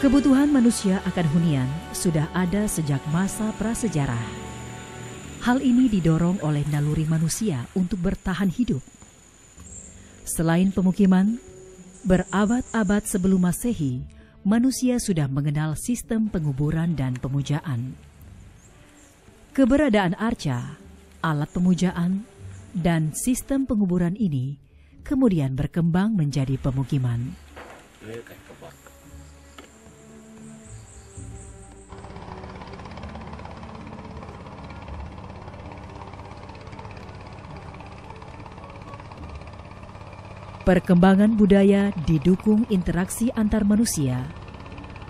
Kebutuhan manusia akan hunian sudah ada sejak masa prasejarah. Hal ini didorong oleh naluri manusia untuk bertahan hidup. Selain pemukiman, berabad-abad sebelum Masehi, manusia sudah mengenal sistem penguburan dan pemujaan. Keberadaan arca, alat pemujaan, dan sistem penguburan ini kemudian berkembang menjadi pemukiman. Perkembangan budaya didukung interaksi antar manusia,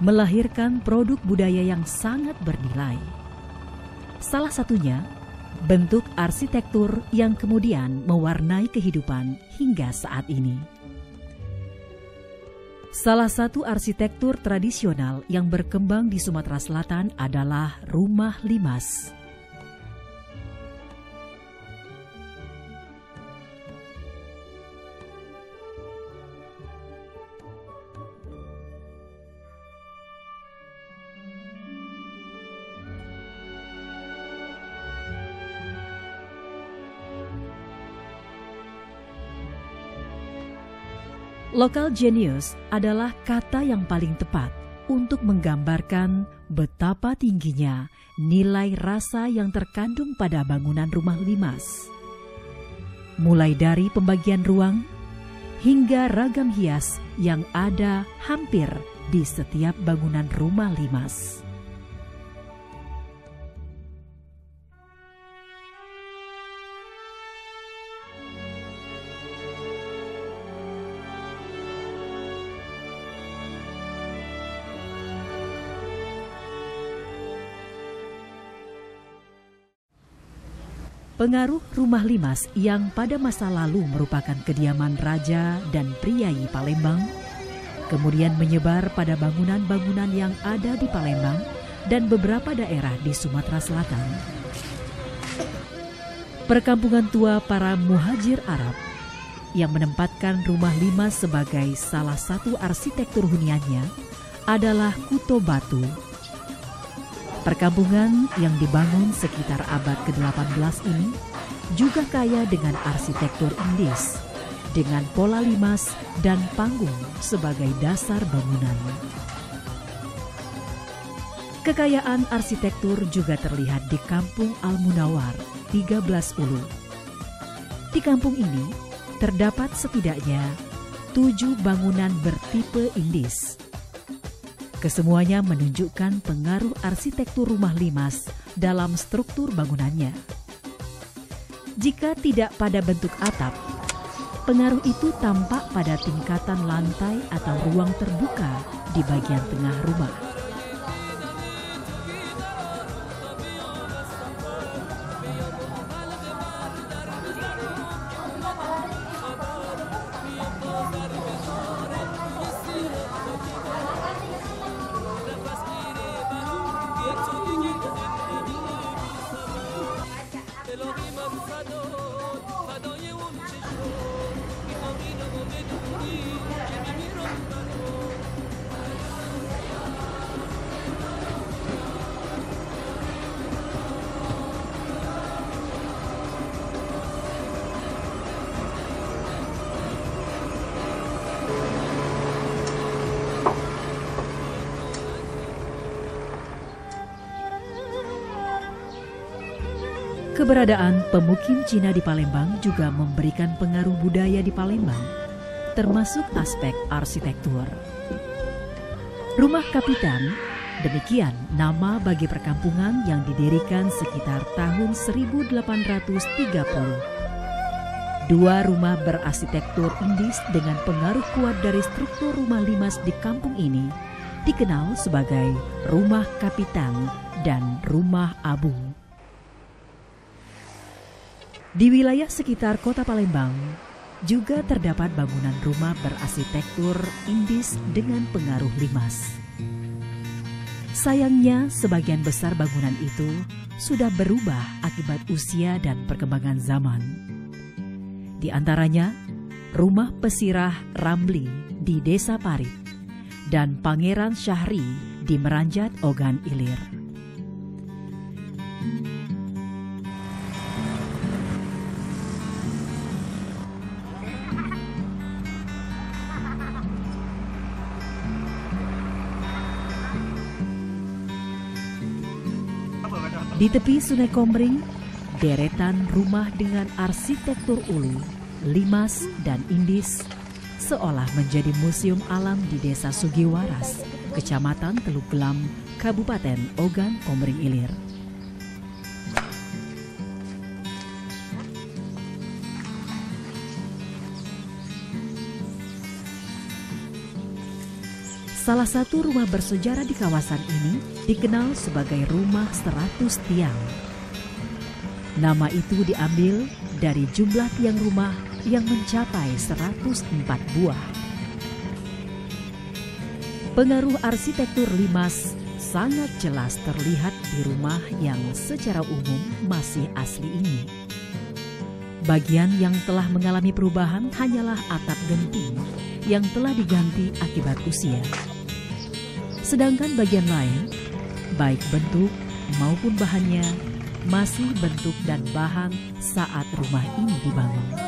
melahirkan produk budaya yang sangat bernilai. Salah satunya, bentuk arsitektur yang kemudian mewarnai kehidupan hingga saat ini. Salah satu arsitektur tradisional yang berkembang di Sumatera Selatan adalah rumah limas. Local genius adalah kata yang paling tepat untuk menggambarkan betapa tingginya nilai rasa yang terkandung pada bangunan rumah limas. Mulai dari pembagian ruang hingga ragam hias yang ada hampir di setiap bangunan rumah limas. Pengaruh rumah limas yang pada masa lalu merupakan kediaman raja dan priai Palembang, kemudian menyebar pada bangunan-bangunan yang ada di Palembang dan beberapa daerah di Sumatera Selatan. Perkampungan tua para muhajir Arab yang menempatkan rumah limas sebagai salah satu arsitektur huniannya adalah Kuto Batu. Perkampungan yang dibangun sekitar abad ke-18 ini juga kaya dengan arsitektur Indis, dengan pola limas dan panggung sebagai dasar bangunan. Kekayaan arsitektur juga terlihat di Kampung Al-Munawar 13 Ulu. Di kampung ini terdapat setidaknya 7 bangunan bertipe Indis. Kesemuanya menunjukkan pengaruh arsitektur rumah limas dalam struktur bangunannya. Jika tidak pada bentuk atap, pengaruh itu tampak pada tingkatan lantai atau ruang terbuka di bagian tengah rumah. Keberadaan pemukim Cina di Palembang juga memberikan pengaruh budaya di Palembang, termasuk aspek arsitektur. Rumah Kapitan, demikian nama bagi perkampungan yang didirikan sekitar tahun 1830. Dua rumah berarsitektur Indis dengan pengaruh kuat dari struktur rumah limas di kampung ini dikenal sebagai Rumah Kapitan dan Rumah Abung. Di wilayah sekitar kota Palembang juga terdapat bangunan rumah berarsitektur Indis dengan pengaruh limas. Sayangnya, sebagian besar bangunan itu sudah berubah akibat usia dan perkembangan zaman. Di antaranya, rumah pesirah Ramli di Desa Parit dan Pangeran Syahri di Meranjat Ogan Ilir. Di tepi Sungai Komering, deretan rumah dengan arsitektur ulu, limas, dan indis seolah menjadi museum alam di Desa Sugiwaras, Kecamatan Teluk Gelam, Kabupaten Ogan Komering Ilir. Salah satu rumah bersejarah di kawasan ini dikenal sebagai Rumah 100 Tiang. Nama itu diambil dari jumlah tiang rumah yang mencapai 104 buah. Pengaruh arsitektur limas sangat jelas terlihat di rumah yang secara umum masih asli ini. Bagian yang telah mengalami perubahan hanyalah atap genting yang telah diganti akibat usia. Sedangkan bagian lain, baik bentuk maupun bahannya, masih bentuk dan bahan saat rumah ini dibangun.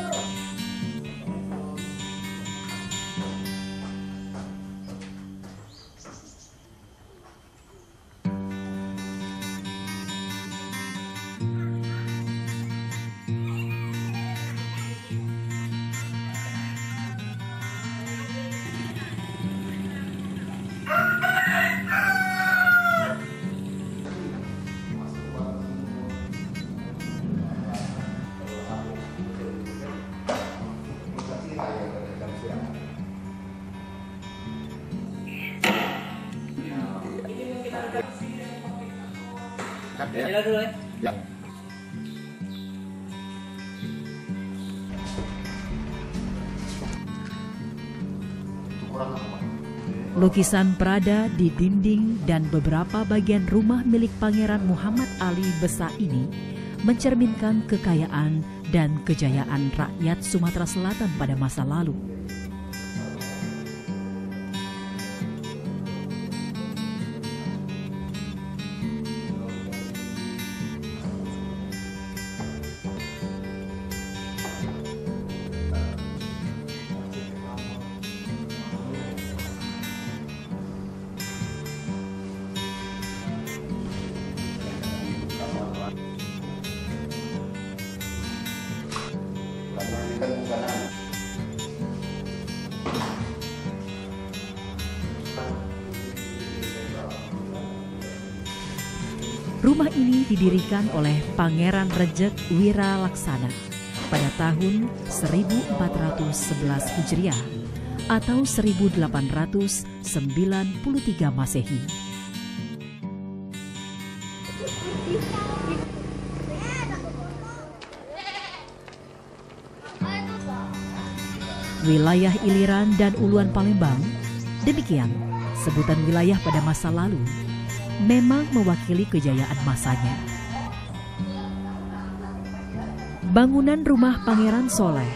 Ya. Dulu ya. Ya. Lukisan Prada di dinding dan beberapa bagian rumah milik Pangeran Muhammad Ali Besa ini mencerminkan kekayaan dan kejayaan rakyat Sumatera Selatan pada masa lalu. Rumah ini didirikan oleh Pangeran Rejek Wiralaksana pada tahun 1411 Hijriah atau 1893 Masehi. Wilayah Iliran dan Uluan Palembang, demikian sebutan wilayah pada masa lalu, memang mewakili kejayaan masanya. Bangunan rumah Pangeran Soleh,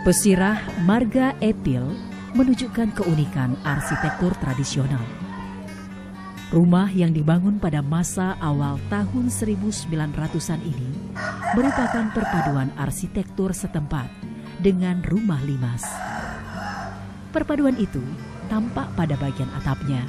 Pesirah Marga Epil, menunjukkan keunikan arsitektur tradisional. Rumah yang dibangun pada masa awal tahun 1900-an ini merupakan perpaduan arsitektur setempat dengan rumah limas. Perpaduan itu tampak pada bagian atapnya.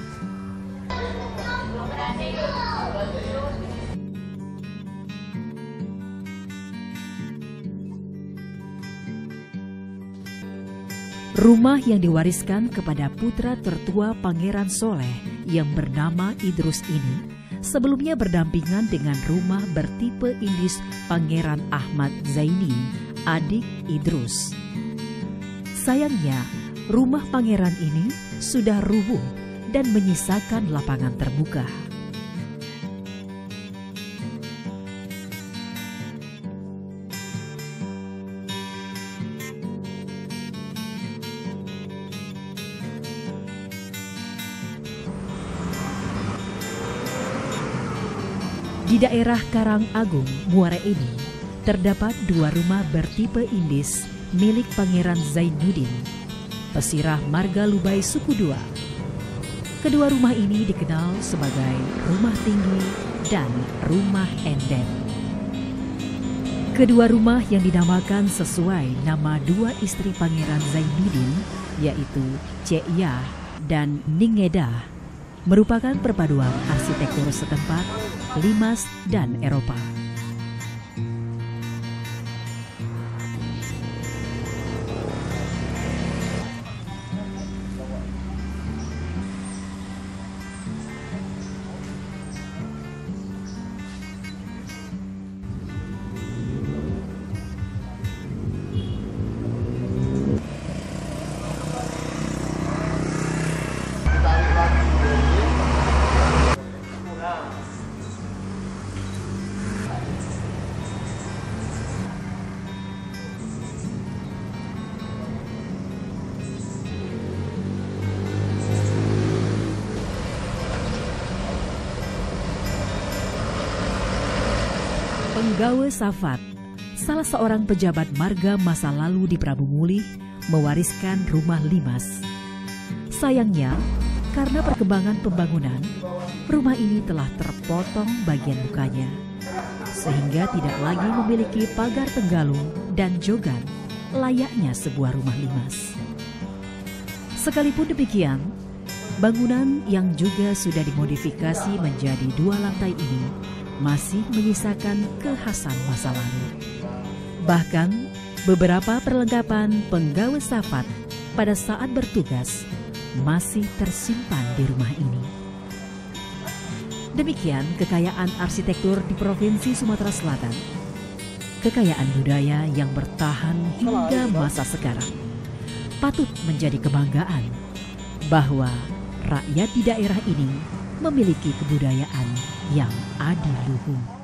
Rumah yang diwariskan kepada putra tertua Pangeran Soleh yang bernama Idrus ini sebelumnya berdampingan dengan rumah bertipe indis Pangeran Ahmad Zaini, adik Idrus. Sayangnya, rumah pangeran ini sudah rubuh dan menyisakan lapangan terbuka. Di daerah Karang Agung, Muara Enim, terdapat dua rumah bertipe indis milik Pangeran Zainuddin, Pesirah Marga Lubai Suku II. Kedua rumah ini dikenal sebagai rumah tinggi dan rumah enden. Kedua rumah yang dinamakan sesuai nama dua istri Pangeran Zainuddin, yaitu Cek Yah dan Ningedah, merupakan perpaduan arsitektur setempat, Limas dan Eropa. Penggawe Safat, salah seorang pejabat marga masa lalu di Prabu Mulih, mewariskan rumah Limas. Sayangnya, karena perkembangan pembangunan, rumah ini telah terpotong bagian mukanya, sehingga tidak lagi memiliki pagar penggalung dan jogan layaknya sebuah rumah Limas. Sekalipun demikian, bangunan yang juga sudah dimodifikasi menjadi 2 lantai ini masih menyisakan kekhasan masa lalu. Bahkan, beberapa perlengkapan penggawe Safat pada saat bertugas masih tersimpan di rumah ini. Demikian kekayaan arsitektur di Provinsi Sumatera Selatan. Kekayaan budaya yang bertahan hingga masa sekarang patut menjadi kebanggaan bahwa rakyat di daerah ini memiliki kebudayaan yang adiluhung.